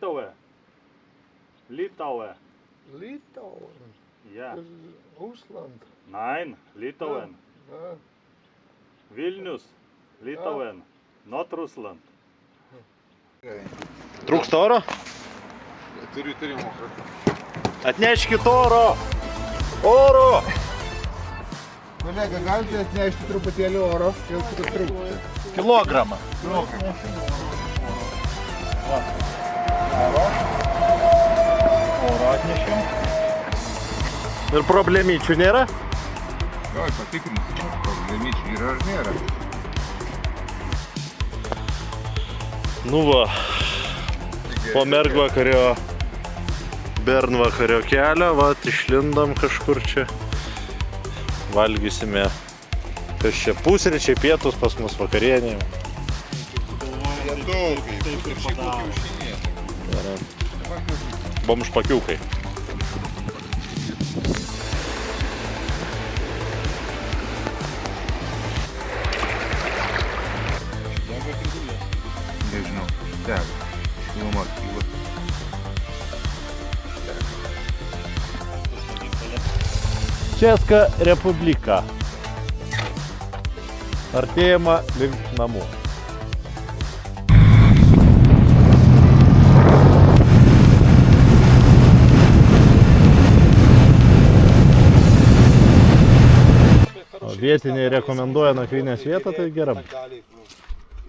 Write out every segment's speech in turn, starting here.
Litauen. Litauen. Litauen. Ja. Das ist Russland. Nein, Litauen. Ja. Vilnius, Litauen. Not Russland. Trūksta oro? Turiu mokrą. Atneškit oro! Oro! Kolega, galite atnešti truputėlį oro, jau trūksta. Kilogramą. Oro atnešim. Ir problemyčių nėra? Jo, patikrinsiu, problemyčių yra ar nėra. Nu va, po mergvakario, bernvakario kelio, va, išlindom kažkur čia. Valgysime, kas čia pusryčiai, pietus pas mus vakarienė. Bomžpakiukai. Nežinau, dega. Šilumos kyla. Česka Republika. Artėjama link namų. O vietiniai rekomenduoja nakvynės vietą, tai geram.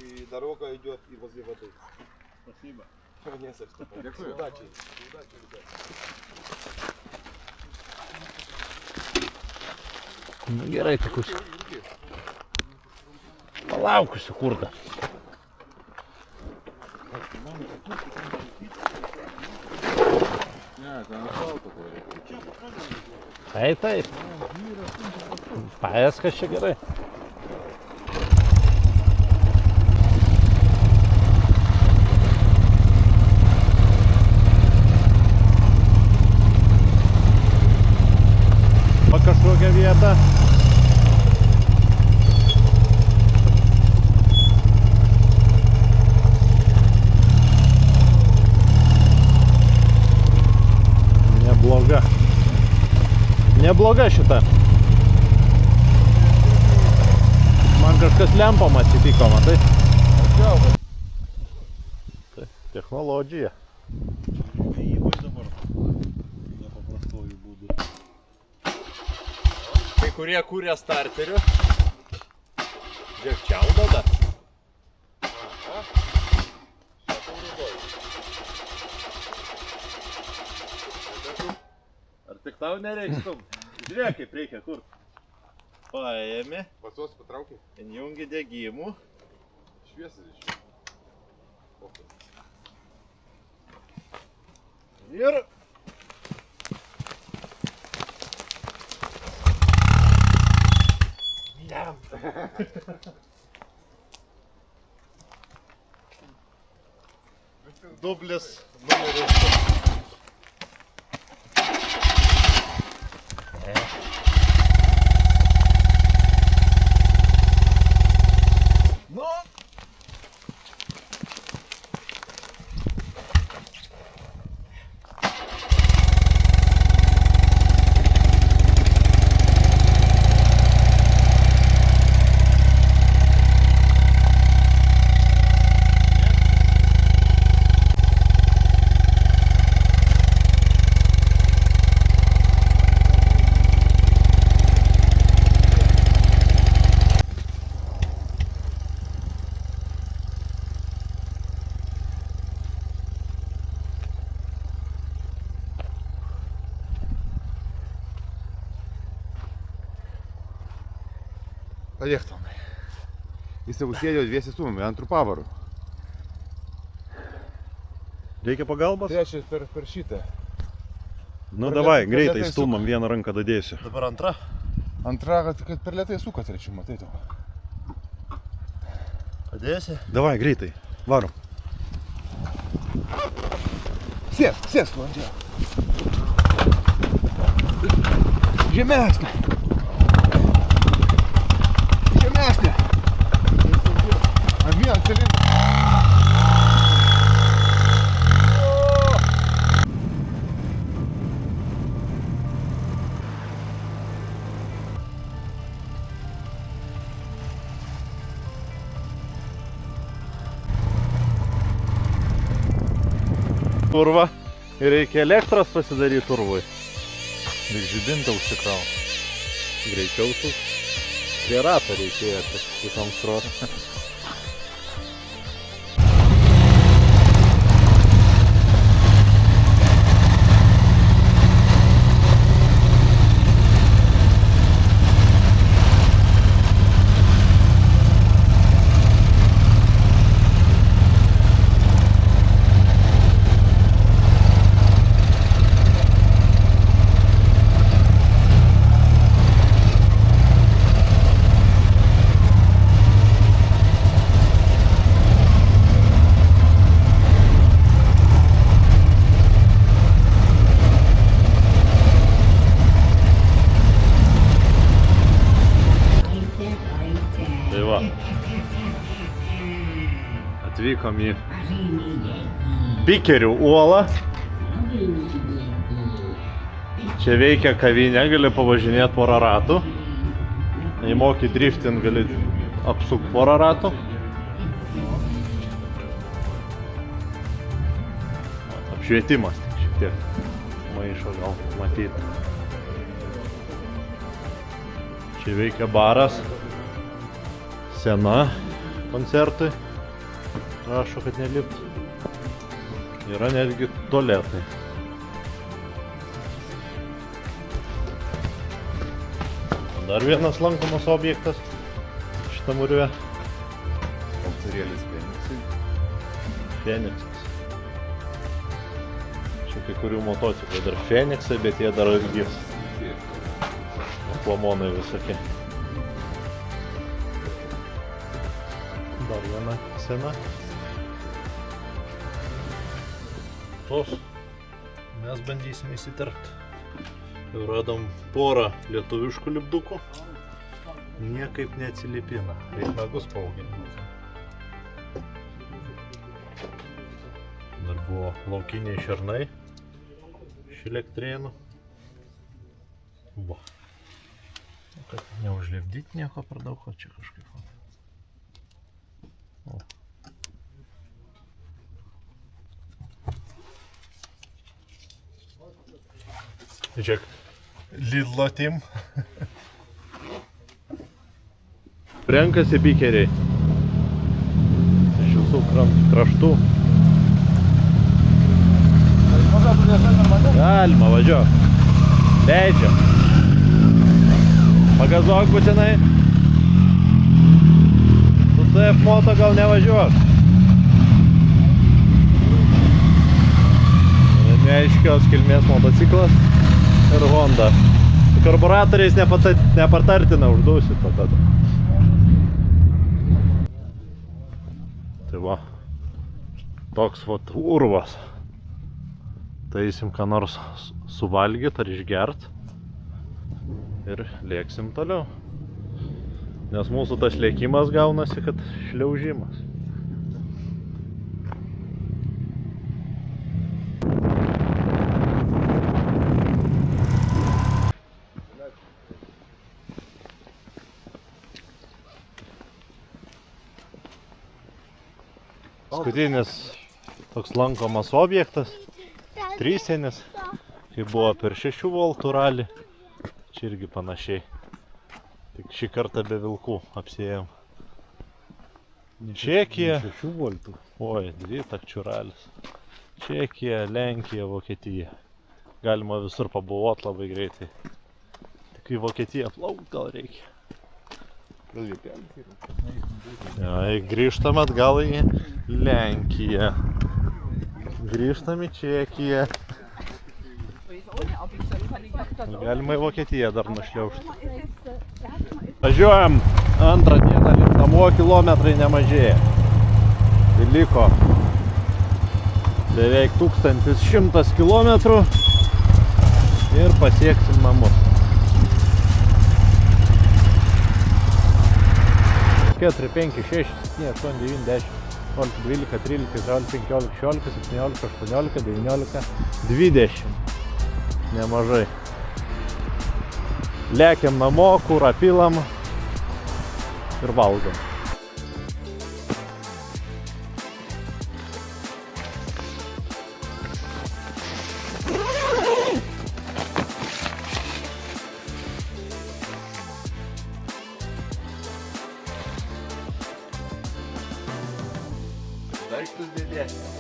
И дорога идет и возле воды. Спасибо. Не за что. Удачи. Удачи, ребят. Nu, gerai, tikus. Palaukusiu, kurda. Taip. Paėskas čia gerai. Kažkokią vietą. Nebloga šita. Man kažkas lempom atsitiko, matai? Tai technologija. Įvai dabar nepaprastojų būdų. Kai kurie kūrė starterių. Žiūrėk, čiaudo dar. Ar tik tau nereiks stumt? Žiūrėk, kaip reikia kur. Paėmė. Pasos patraukė. Jungi degimų. Šviesas iš. Ir... Jam. Dublis numeris 2. Nu. Padėk Tomai. Jis jau sėdėjo dviesi stumai, antrų pavarų. Reikia pagalbos? Trečias per šitą. Nu davai, greitai stumam, vieną ranką dadėsiu. Dabar antra? Antra, kad per lėtai suka trečiu, matai to. Padėsi? Davai, greitai, varom. Sėsk, Landžia. Žemesnė. Žemesnė. Ant vieną cilindrą. urvą ir reikia elektros pasidaryti urvui. Tik žibintą užsikrau. Greičiau su prie rato reikėjo prikonstruoti. Tai va, atvykom į Pikerių uolą. Čia veikia kavinė, gali pavažinėti porą ratų. Jei moki driftin, gali apsukti porą ratų. Apšvietimas šiek tiek maišo gal matyti. Čia veikia baras. Sena koncertui. Rašo, kad nelipt. Yra netgi tualetai. Dar vienas lankomas objektas šitam urve. Autorėlis Feniksai. Feniksas. Čia kai kurių motociklų dar Feniksai, bet jie dar gis. Plamonai visokie. Dar viena sena. Tos mes bandysim įsiterpti. Jau radom porą lietuviškų lipdukų. Niekaip neatsilipina. Reik nagus paauginti. Dar buvo laukiniai šernai iš Elektrėnų. Va. Kad neužlipdyti nieko per daug, o čia kažkaip. O. Žiūrėk, Lidlo team. Renkasi pikeriai. Iš visų kraštų. Galima, važiuok. Leidžiam. Pagazuok būtinai. Su TF moto gal nevažiuok. Neaiškios kilmės motociklas ir Honda. Su karburatoriais nepatartina uždausit tada. Tai va, toks vat urvas. Taisim ką nors suvalgyt ar išgert ir lėksim toliau. Nes mūsų tas lėkimas gaunasi, kad šliaužimas. Paskutinis toks lankomas objektas, Trysienis, kai buvo per 6 voltų ralį, čia irgi panašiai, tik šį kartą be vilkų apsiėjom. Čekija, 6 voltų. oi, 2 takčių ralis, Čekija, Lenkija, Vokietija, galima visur pabuvot labai greitai, tik į Vokietiją plaukt gal reikia. Ja, grįžtam atgal į Lenkiją. Grįžtam į Čekiją. Galima į Vokietiją dar nušliaužti. Važiuojam antrą dieną link namo, kilometrai nemažėja. Tai liko beveik 1100 kilometrų ir pasieksim namus. 4, 5, 6, 7, 8, 9, 10, 11, 12, 13, 14, 15, 16, 17, 18, 19, 20. Nemažai. Lekiam namo, kurą pilam ir valgom. didesnė.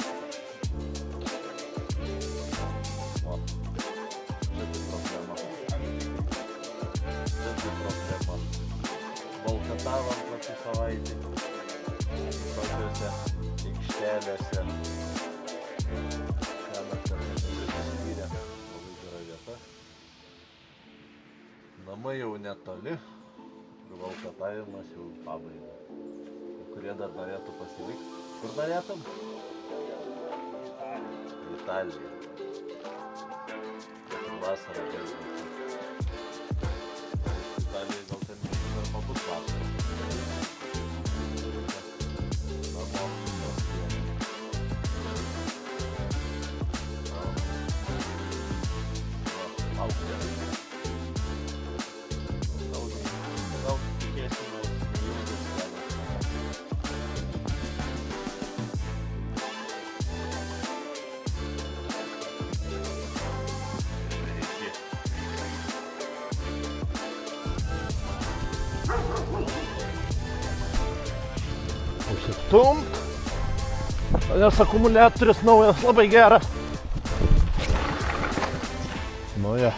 O, čia tai problema. Čia tai problema. Valkatavom kokį savaitę. Tokiuose aikštelėse. Šiandien nesiskyrė. Labai gera vieta. Namai jau netoli. Ir valkatavimas jau pabaiga. Kurie dar norėtų pasilikti. Kur norėtum? Italija. Ir vasarą baigti. Italijai gal ten dar pabus vasarą. Namo pasienį. Laukia. Gal tikėsime neilgus kelias. Užsistumt. Nes akumuliatorius naujas labai geras. Nu ja.